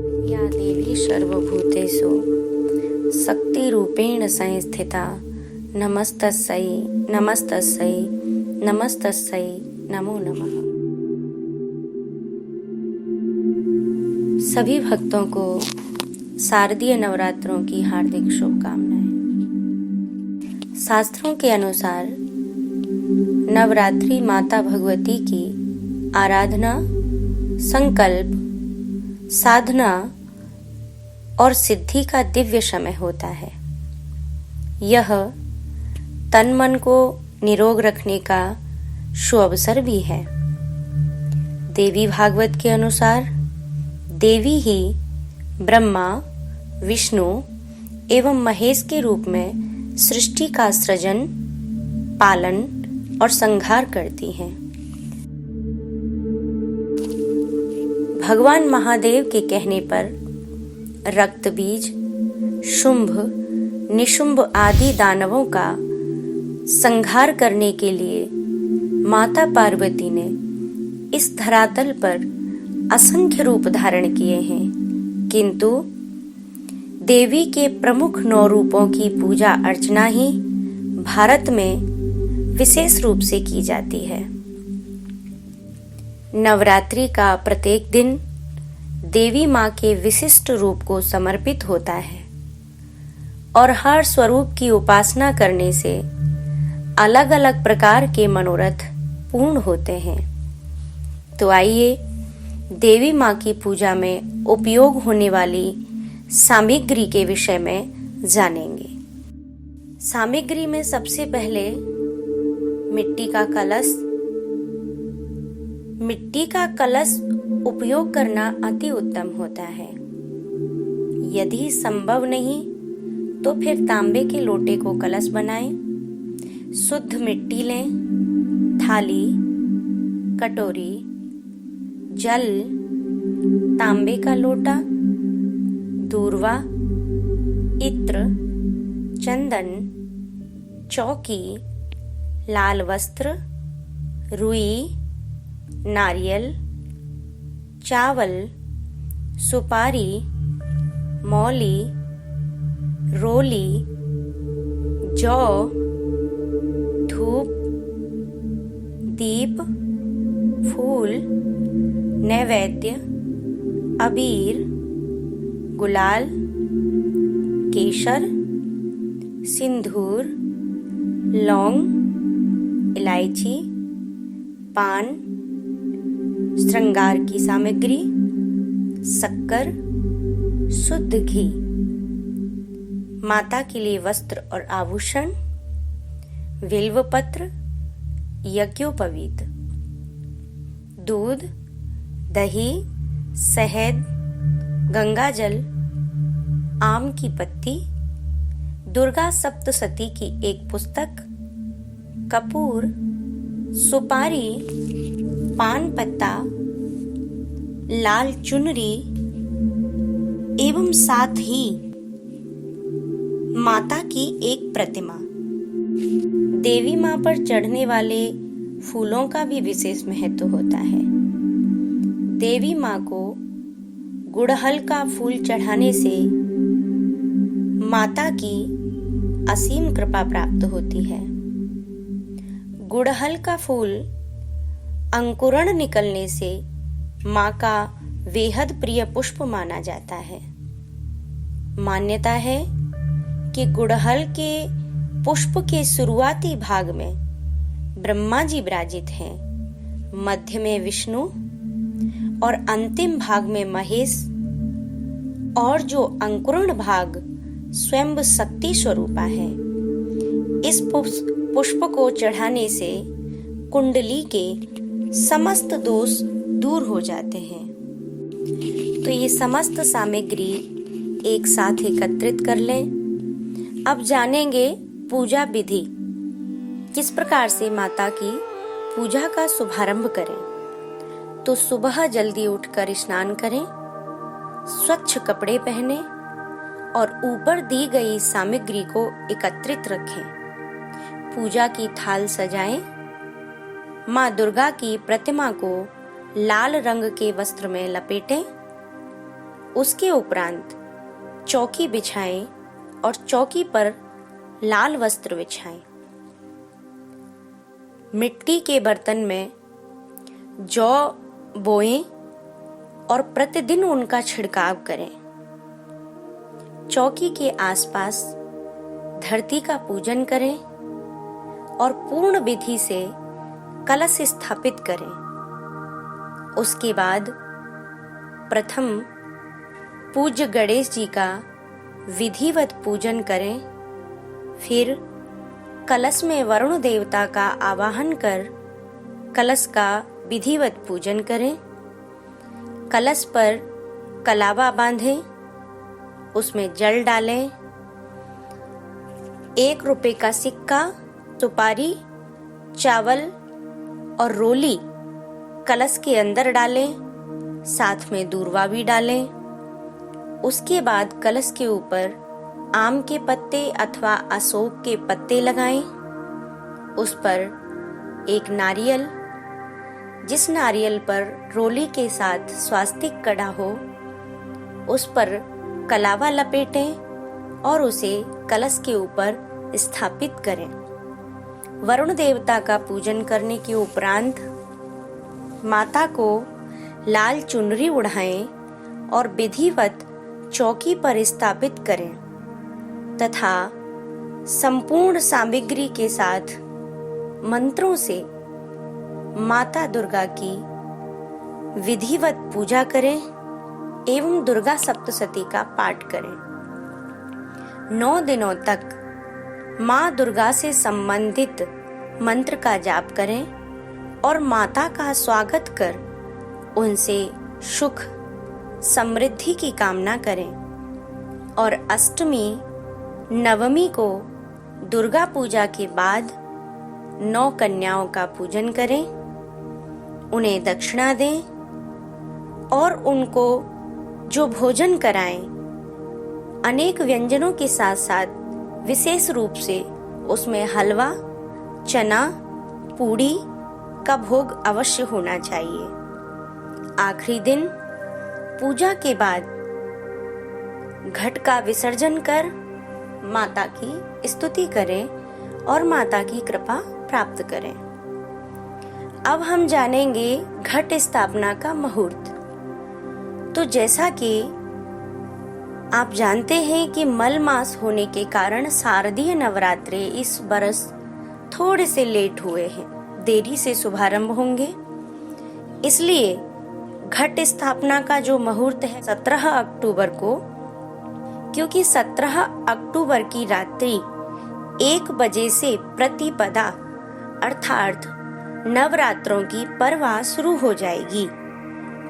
या देवी सर्वभूतेषु शक्तिरूपेण संस्थिता नमस्तस्यै नमस्तस्यै नमस्तस्यै नमो नमः। सभी भक्तों को शारदीय नवरात्रों की हार्दिक शुभकामनाएं। शास्त्रों के अनुसार नवरात्रि माता भगवती की आराधना, संकल्प, साधना और सिद्धि का दिव्य समय होता है। यह तन मन को निरोग रखने का सुअवसर भी है। देवी भागवत के अनुसार देवी ही ब्रह्मा, विष्णु एवं महेश के रूप में सृष्टि का सृजन, पालन और संहार करती हैं। भगवान महादेव के कहने पर रक्त बीज, शुंभ, निशुंभ आदि दानवों का संहार करने के लिए माता पार्वती ने इस धरातल पर असंख्य रूप धारण किए हैं, किंतु देवी के प्रमुख 9 रूपों की पूजा अर्चना ही भारत में विशेष रूप से की जाती है। नवरात्रि का प्रत्येक दिन देवी माँ के विशिष्ट रूप को समर्पित होता है और हर स्वरूप की उपासना करने से अलग अलग प्रकार के मनोरथ पूर्ण होते हैं। तो आइए देवी माँ की पूजा में उपयोग होने वाली सामग्री के विषय में जानेंगे। सामग्री में सबसे पहले मिट्टी का कलश। मिट्टी का कलश उपयोग करना अति उत्तम होता है। यदि संभव नहीं तो फिर तांबे के लोटे को कलश बनाएं। शुद्ध मिट्टी लें, थाली, कटोरी, जल, तांबे का लोटा, दूर्वा, इत्र, चंदन, चौकी, लाल वस्त्र, रुई, नारियल, चावल, सुपारी, मौली, रोली, जौ, धूप, दीप, फूल, नैवेद्य, अबीर, गुलाल, केसर, सिंदूर, लौंग, इलायची, पान, श्रृंगार की सामग्री, शक्कर, शुद्ध घी, माता के लिए वस्त्र और आभूषण, बिल्वपत्र, यज्ञोपवीत, दूध, दही, शहद, गंगाजल, आम की पत्ती, दुर्गा सप्तशती की एक पुस्तक, कपूर, सुपारी, पान पत्ता, लाल चुनरी एवं साथ ही माता की एक प्रतिमा। देवी माँ पर चढ़ने वाले फूलों का भी विशेष महत्व होता है। देवी माँ को गुड़हल का फूल चढ़ाने से माता की असीम कृपा प्राप्त होती है। गुड़हल का फूल अंकुरण निकलने से माँ का बेहद प्रिय पुष्प माना जाता है। मान्यता है कि गुड़हल के पुष्प के शुरुआती भाग में ब्रह्मा जी विराजित हैं, मध्य में विष्णु और अंतिम भाग में महेश, और जो अंकुरण भाग स्वयं शक्ति स्वरूपा है। इस पुष्प को चढ़ाने से कुंडली के समस्त दोष दूर हो जाते हैं। तो ये समस्त सामग्री एक साथ एकत्रित कर लें। अब जानेंगे पूजा विधि, किस प्रकार से माता की पूजा का शुभारंभ करें। तो सुबह जल्दी उठकर स्नान करें, स्वच्छ कपड़े पहने और ऊपर दी गई सामग्री को एकत्रित रखें। पूजा की थाल सजाएं। माँ दुर्गा की प्रतिमा को लाल रंग के वस्त्र में लपेटें उसके उपरांत चौकी बिछाएं और चौकी पर लाल वस्त्र बिछाएं। मिट्टी के बर्तन में जौ बोएं और प्रतिदिन उनका छिड़काव करें। चौकी के आसपास धरती का पूजन करें और पूर्ण विधि से कलश स्थापित करें। उसके बाद प्रथम पूज्य गणेश जी का विधिवत पूजन करें। फिर कलश में वरुण देवता का आवाहन कर कलश का विधिवत पूजन करें। कलश पर कलावा बांधें, उसमें जल डालें। 1 रुपए का सिक्का, सुपारी, चावल और रोली कलश के अंदर डालें, साथ में दूर्वा भी डालें। उसके बाद कलश के ऊपर आम के पत्ते अथवा अशोक के पत्ते लगाएं। उस पर एक नारियल, जिस नारियल पर रोली के साथ स्वास्तिक कड़ा हो, उस पर कलावा लपेटें और उसे कलश के ऊपर स्थापित करें। वरुण देवता का पूजन करने के उपरांत माता को लाल चुनरी उड़ाएं और विधिवत चौकी पर स्थापित करें तथा संपूर्ण सामग्री के साथ मंत्रों से माता दुर्गा की विधिवत पूजा करें एवं दुर्गा सप्तशती का पाठ करें। 9 दिनों तक माँ दुर्गा से संबंधित मंत्र का जाप करें और माता का स्वागत कर उनसे सुख समृद्धि की कामना करें। और अष्टमी नवमी को दुर्गा पूजा के बाद 9 कन्याओं का पूजन करें, उन्हें दक्षिणा दें और उनको जो भोजन कराएं, अनेक व्यंजनों के साथ साथ विशेष रूप से उसमें हलवा, चना, पूड़ी का भोग अवश्य होना चाहिए। आखिरी दिन पूजा के बाद घट का विसर्जन कर माता की स्तुति करें और माता की कृपा प्राप्त करें। अब हम जानेंगे घट स्थापना का मुहूर्त। तो जैसा कि आप जानते हैं कि मल मास होने के कारण शारदीय नवरात्रे इस बरस थोड़े से लेट हुए हैं, देरी से शुभारंभ होंगे। इसलिए घट स्थापना का जो मुहूर्त है 17 अक्टूबर को, क्योंकि 17 अक्टूबर की रात्रि 1 बजे से प्रतिपदा अर्थात नवरात्रों की परवा शुरू हो जाएगी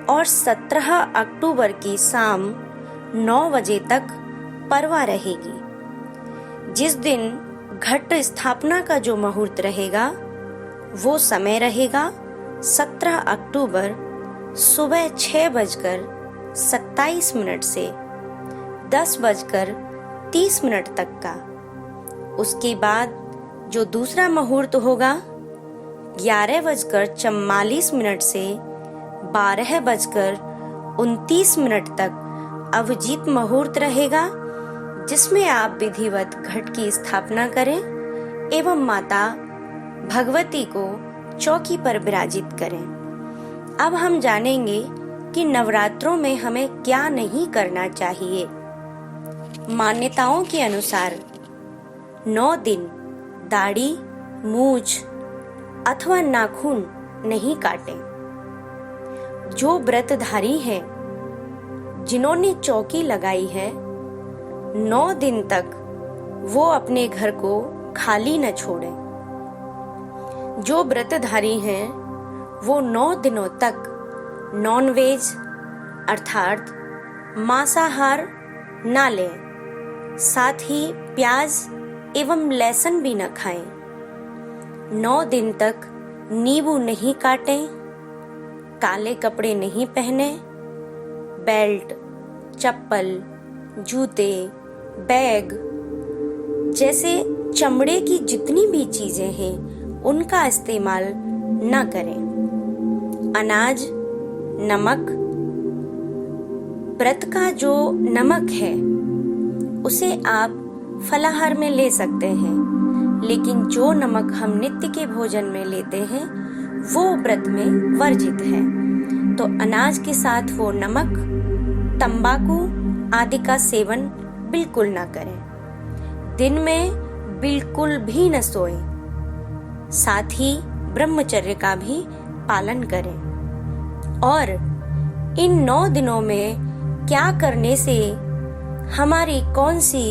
और 17 अक्टूबर की शाम 9 बजे तक परवा रहेगी। जिस दिन घट स्थापना का जो मुहूर्त रहेगा वो समय रहेगा 17 अक्टूबर सुबह 6:27 से 10:30 तक का। उसके बाद जो दूसरा मुहूर्त होगा 11:44 से 12:29 तक अभिजीत मुहूर्त रहेगा, जिसमें आप विधिवत घट की स्थापना करें एवं माता भगवती को चौकी पर विराजित करें। अब हम जानेंगे कि नवरात्रों में हमें क्या नहीं करना चाहिए। मान्यताओं के अनुसार 9 दिन दाढ़ी, मूछ अथवा नाखून नहीं काटें। जो व्रतधारी हैं, जिन्होंने चौकी लगाई है, 9 दिन तक वो अपने घर को खाली न छोड़ें। जो व्रतधारी हैं वो 9 दिनों तक नॉनवेज अर्थात मांसाहार ना लें, साथ ही प्याज एवं लहसुन भी न खाएं। 9 दिन तक नींबू नहीं काटें, काले कपड़े नहीं पहने, बेल्ट, चप्पल, जूते, बैग जैसे चमड़े की जितनी भी चीजें हैं उनका इस्तेमाल न करें। अनाज, नमक, व्रत का जो नमक है उसे आप फलाहार में ले सकते हैं, लेकिन जो नमक हम नित्य के भोजन में लेते हैं वो व्रत में वर्जित है। तो अनाज के साथ वो नमक, तंबाकू आदि का सेवन बिल्कुल ना करें। दिन में बिल्कुल भी न सोएं, साथ ही ब्रह्मचर्य का भी पालन करें। और इन 9 दिनों में क्या करने से हमारी कौन सी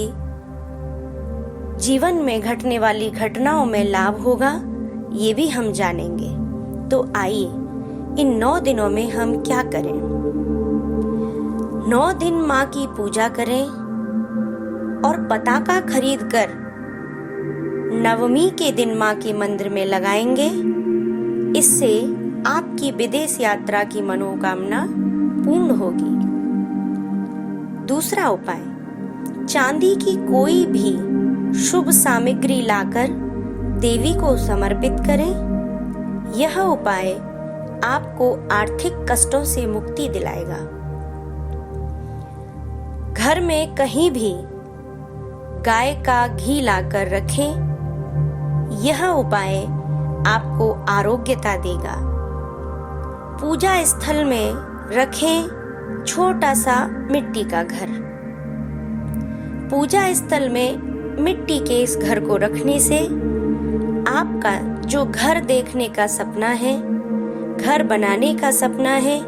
जीवन में घटने वाली घटनाओं में लाभ होगा, ये भी हम जानेंगे। तो आइए इन 9 दिनों में हम क्या करें। 9 दिन माँ की पूजा करें और पताका खरीद कर नवमी के दिन माँ के मंदिर में लगाएंगे। इससे आपकी विदेश यात्रा की मनोकामना पूर्ण होगी। दूसरा उपाय, चांदी की कोई भी शुभ सामग्री लाकर देवी को समर्पित करें। यह उपाय आपको आर्थिक कष्टों से मुक्ति दिलाएगा। घर में कहीं भी गाय का घी लाकर रखें। यह उपाय आपको आरोग्यता देगा। पूजा स्थल में रखें छोटा सा मिट्टी का घर। पूजा स्थल में मिट्टी के इस घर को रखने से आपका जो घर देखने का सपना है, घर बनाने का सपना है,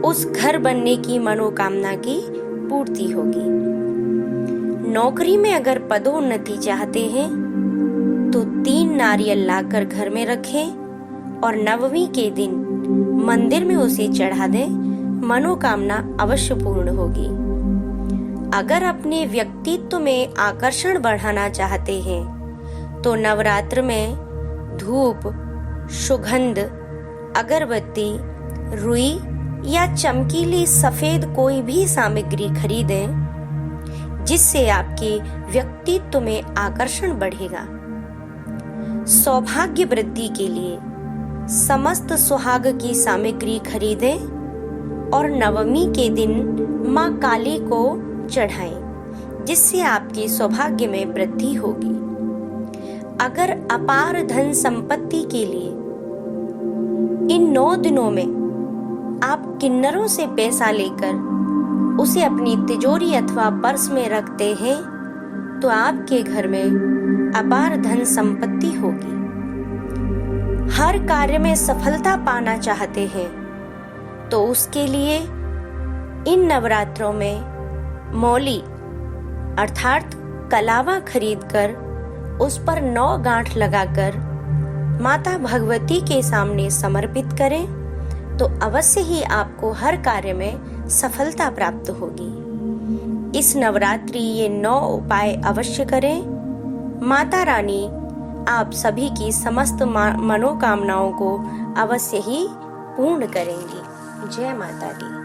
उस घर बनने की मनोकामना की पूर्ति होगी। नौकरी में अगर पदोन्नति चाहते हैं तो 3 नारियल लाकर घर में रखें और नवमी के दिन मंदिर में उसे चढ़ा दें, मनोकामना अवश्य पूर्ण होगी। अगर अपने व्यक्तित्व में आकर्षण बढ़ाना चाहते हैं तो नवरात्र में धूप, सुगंध, अगरबत्ती, रुई या चमकीली सफेद कोई भी सामग्री खरीदें, जिससे आपके व्यक्तित्व में आकर्षण बढ़ेगा। सौभाग्य वृद्धि के लिए समस्त सुहाग की सामग्री खरीदें और नवमी के दिन माँ काली को चढ़ाएं, जिससे आपके सौभाग्य में वृद्धि होगी। अगर अपार धन संपत्ति के लिए इन 9 दिनों में आप किन्नरों से पैसा लेकर उसे अपनी तिजोरी अथवा पर्स में रखते हैं तो आपके घर में अपार धन संपत्ति होगी। हर कार्य में सफलता पाना चाहते हैं तो उसके लिए इन नवरात्रों में मौली अर्थात कलावा खरीदकर उस पर 9 गांठ लगाकर माता भगवती के सामने समर्पित करें तो अवश्य ही आपको हर कार्य में सफलता प्राप्त होगी। इस नवरात्रि ये 9 उपाय अवश्य करें। माता रानी आप सभी की समस्त मनोकामनाओं को अवश्य ही पूर्ण करेंगी। जय माता दी।